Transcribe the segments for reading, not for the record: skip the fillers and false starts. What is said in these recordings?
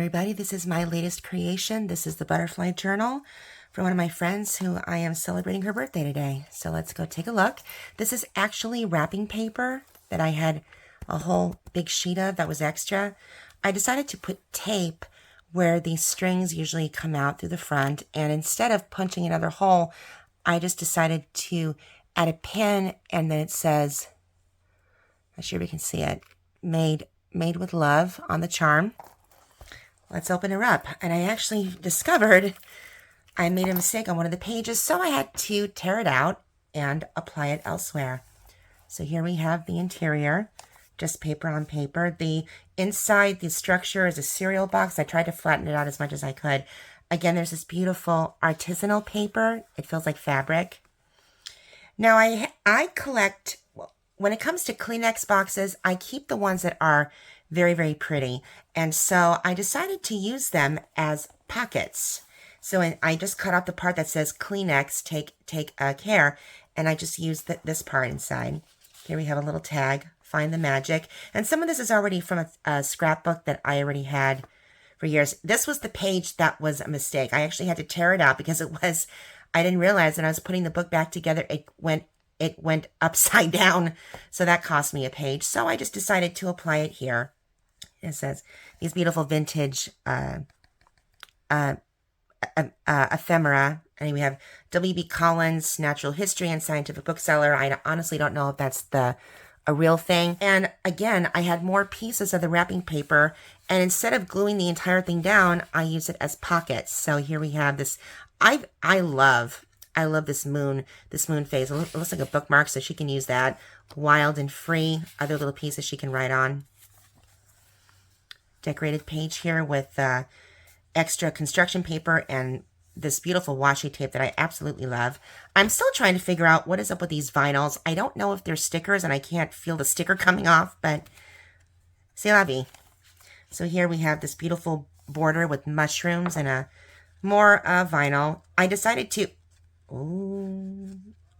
everybody. This is my latest creation. This is the butterfly journal from one of my friends who I am celebrating her birthday today. So let's go take a look. This is actually wrapping paper that I had a whole big sheet of that was extra. I decided to put tape where these strings usually come out through the front, and instead of punching another hole, I just decided to add a pin, and then it says, I'm sure we can see it, made with love on the charm. Let's open her up. And I actually discovered I made a mistake on one of the pages, so I had to tear it out and apply it elsewhere. So here we have the interior, just paper on paper. The inside, the structure is a cereal box. I tried to flatten it out as much as I could. Again, there's this beautiful artisanal paper. It feels like fabric. Now I collect, when it comes to Kleenex boxes, I keep the ones that are very, very pretty. And so I decided to use them as pockets. So I just cut out the part that says Kleenex, take care, and I just used this part inside. Here we have a little tag, Find the Magic. And some of this is already from a scrapbook that I already had for years. This was the page that was a mistake. I actually had to tear it out because I didn't realize when I was putting the book back together, it went upside down. So that cost me a page. So I just decided to apply it here. It says these beautiful vintage ephemera. And we have W.B. Collins, Natural History and Scientific Bookseller. I honestly don't know if that's a real thing. And again, I had more pieces of the wrapping paper, and instead of gluing the entire thing down, I use it as pockets. So here we have this. I love this moon phase. It looks like a bookmark, so she can use that. Wild and Free, other little pieces she can write on. Decorated page here with extra construction paper and this beautiful washi tape that I absolutely love. I'm still trying to figure out what is up with these vinyls. I don't know if they're stickers and I can't feel the sticker coming off, but c'est la vie. So here we have this beautiful border with mushrooms and more vinyl. I decided to,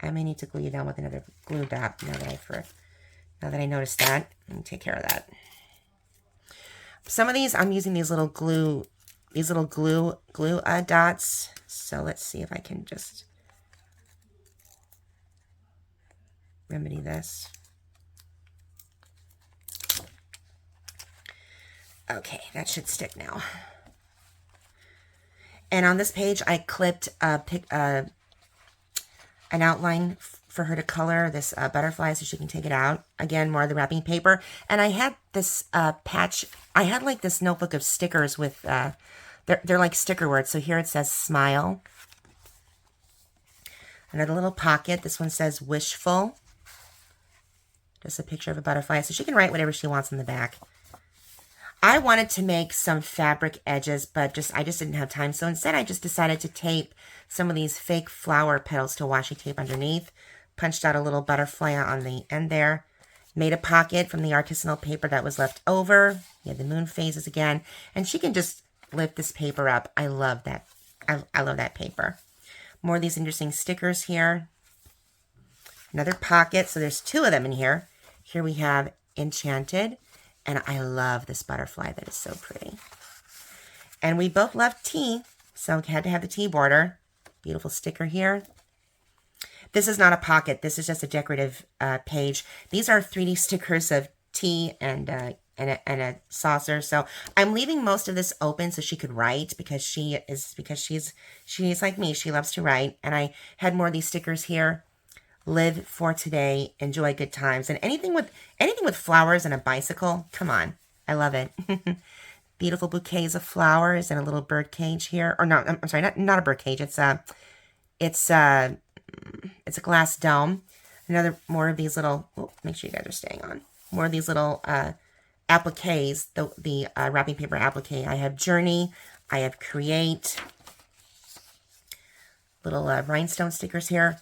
I may need to glue you down with another glue dot now that I noticed that. Let me take care of that. Some of these, I'm using these little glue dots. So let's see if I can just remedy this. Okay, that should stick now. And on this page, I clipped an outline for her to color this butterfly so she can take it out. Again, more of the wrapping paper. And I had this patch. I had like this notebook of stickers with, they're like sticker words. So here it says smile. Another little pocket. This one says wishful. Just a picture of a butterfly. So she can write whatever she wants in the back. I wanted to make some fabric edges, but I just didn't have time. So instead, I just decided to tape some of these fake flower petals to washi tape underneath. Punched out a little butterfly on the end there. Made a pocket from the artisanal paper that was left over. You have the moon phases again. And she can just lift this paper up. I love that. I love that paper. More of these interesting stickers here. Another pocket. So there's two of them in here. Here we have Enchanted. And I love this butterfly that is so pretty. And we both left tea, so had to have the tea border. Beautiful sticker here. This is not a pocket. This is just a decorative page. These are 3D stickers of tea and a saucer. So I'm leaving most of this open so she could write because she's like me. She loves to write. And I had more of these stickers here. Live for today, enjoy good times, and anything with flowers and a bicycle. Come on, I love it. Beautiful bouquets of flowers and a little bird cage here, or no, I'm sorry, not a bird cage. It's a glass dome. More of these little. Oh, make sure you guys are staying on. More of these little appliques. The wrapping paper applique. I have Journey. I have Create. Little rhinestone stickers here.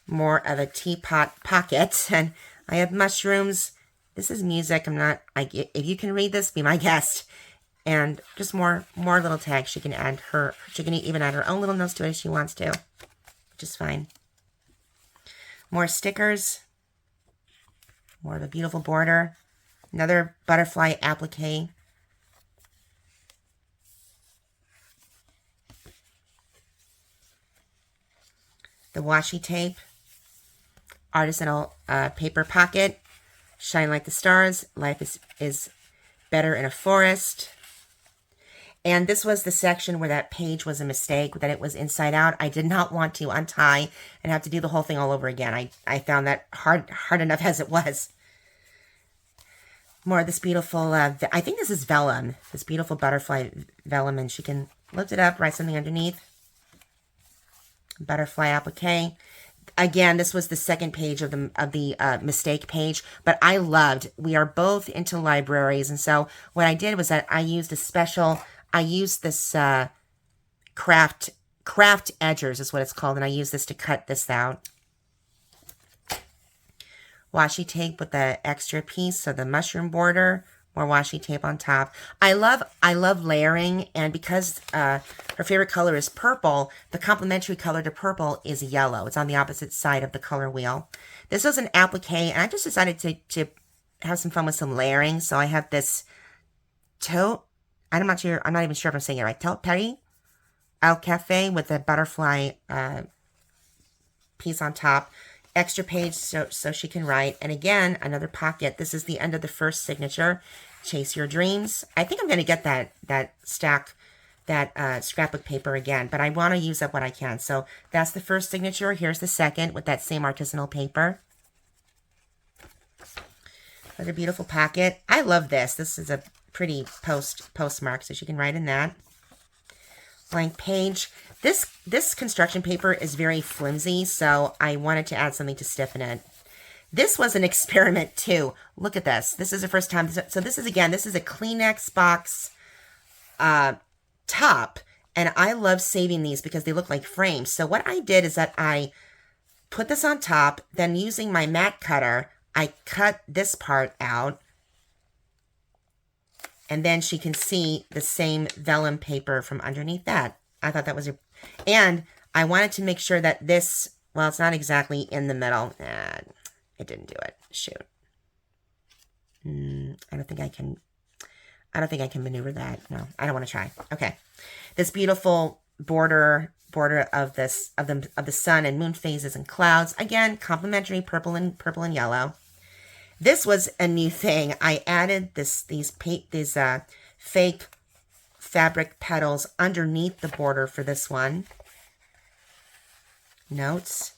More of a teapot pocket, and I have mushrooms. This is music. If you can read this, be my guest. And just more little tags. She can even add her own little notes to it if she wants to, which is fine. More stickers. More of a beautiful border. Another butterfly applique. the washi tape, artisanal paper pocket, shine like the stars, life is better in a forest. And this was the section where that page was a mistake, that it was inside out. I did not want to untie and have to do the whole thing all over again. I found that hard enough as it was. More of this beautiful, I think this is vellum, this beautiful butterfly vellum, and she can lift it up, write something underneath. Butterfly applique. Again, this was the second page of the mistake page, but I loved, we are both into libraries, and so what I did was that I used this craft edgers is what it's called, and I used this to cut this out. Washi tape with the extra piece, so the mushroom border, more washi tape on top. I love layering, and because her favorite color is purple, the complementary color to purple is yellow. It's on the opposite side of the color wheel. This was an applique, and I just decided to have some fun with some layering. So I have this tote. I'm not even sure if I'm saying it right. Tote Petty Al Cafe with a butterfly piece on top. Extra page so she can write. And again, another pocket. This is the end of the first signature. Chase your dreams. I think I'm going to get that scrapbook paper again, but I want to use up what I can. So that's the first signature. Here's the second with that same artisanal paper. Another beautiful pocket. I love this. This is a pretty postmark, so she can write in that. Blank page. This construction paper is very flimsy, so I wanted to add something to stiffen it. This was an experiment too. Look at this. This is the first time. So this is a Kleenex box top, and I love saving these because they look like frames. So what I did is that I put this on top, then using my mat cutter, I cut this part out, and then she can see the same vellum paper from underneath that. I thought that was and I wanted to make sure that this, well, it's not exactly in the middle. It didn't do it. Shoot. I don't think I can maneuver that. No, I don't want to try. Okay. This beautiful border of the sun and moon phases and clouds. Again, complementary purple and yellow. This was a new thing. I added these fake fabric petals underneath the border for this one. Notes.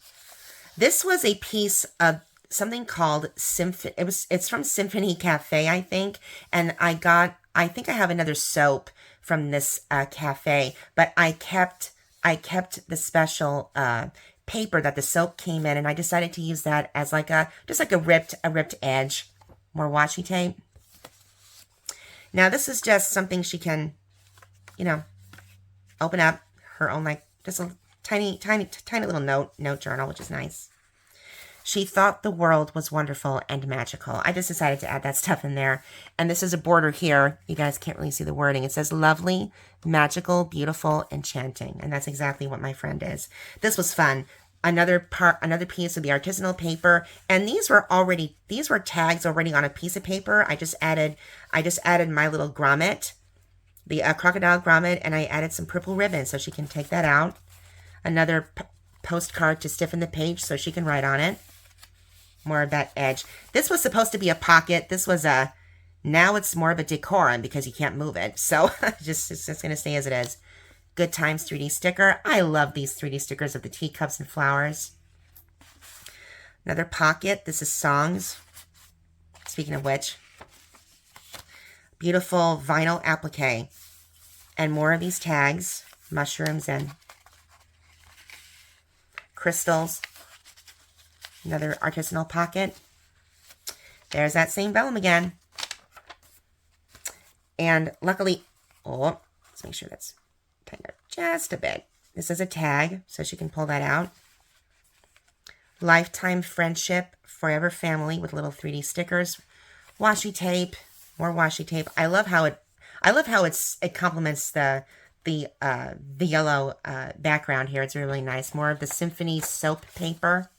This was a piece of something called Symphony. It's from Symphony Cafe, I think. And I think I have another soap from this cafe, but I kept the special paper that the soap came in, and I decided to use that as just like a ripped edge. More washi tape. Now this is just something she can, open up her own, just a tiny little note journal, which is nice. She thought the world was wonderful and magical. I just decided to add that stuff in there. And this is a border here. You guys can't really see the wording. It says lovely, magical, beautiful, enchanting. And that's exactly what my friend is. This was fun. Another piece of the artisanal paper. And these were tags already on a piece of paper. I just added my little grommet, the crocodile grommet, and I added some purple ribbon so she can take that out. Another postcard to stiffen the page so she can write on it. More of that edge. This was supposed to be a pocket. This was now it's more of a decorum because you can't move it. So it's just going to stay as it is. Good Times 3D sticker. I love these 3D stickers of the teacups and flowers. Another pocket. This is songs. Speaking of which. Beautiful vinyl applique. And more of these tags. Mushrooms and crystals. Another artisanal pocket. There's that same vellum again. And luckily, let's make sure that's tightened up just a bit. This is a tag, so she can pull that out. Lifetime friendship, forever family with little 3D stickers. Washi tape, more washi tape. I love how it complements the yellow background here. It's really nice. More of the symphony soap paper.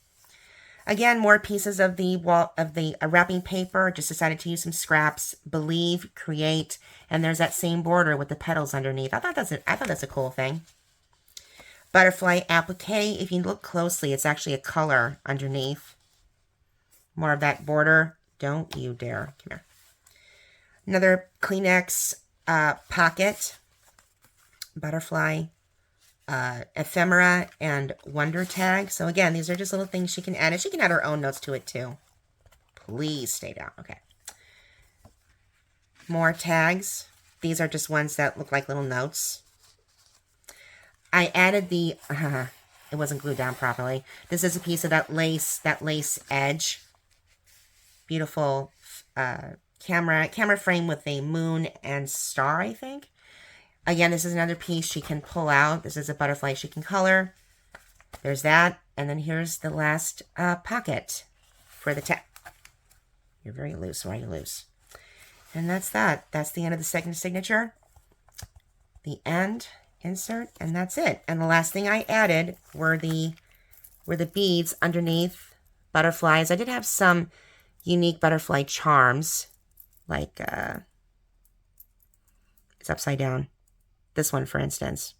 Again, more pieces of the wrapping paper. Just decided to use some scraps. Believe, create, and there's that same border with the petals underneath. I thought that's a cool thing. butterfly applique. If you look closely, it's actually a color underneath. More of that border. Don't you dare. Come here. Another Kleenex pocket. Butterfly ephemera and wonder tag. So again, these are just little things she can add. And she can add her own notes to it too. Please stay down. Okay. More tags. These are just ones that look like little notes. I added the, it wasn't glued down properly. This is a piece of that lace edge. Beautiful camera frame with a moon and star, I think. Again, this is another piece she can pull out. This is a butterfly she can color. There's that. And then here's the last pocket for the tag. You're very loose. Why are you loose? And that's that. That's the end of the second signature. The end, insert, and that's it. And the last thing I added were the beads underneath butterflies. I did have some unique butterfly charms, like it's upside down. This one, for instance.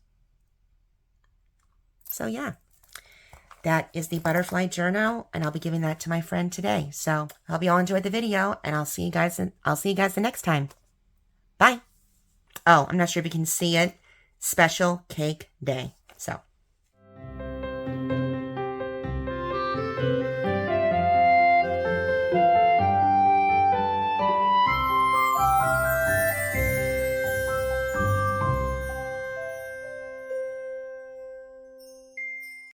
So yeah, that is the butterfly journal, and I'll be giving that to my friend today. So I hope you all enjoyed the video, and I'll see you guys the next time. Bye. Oh, I'm not sure if you can see it. Special cake day. So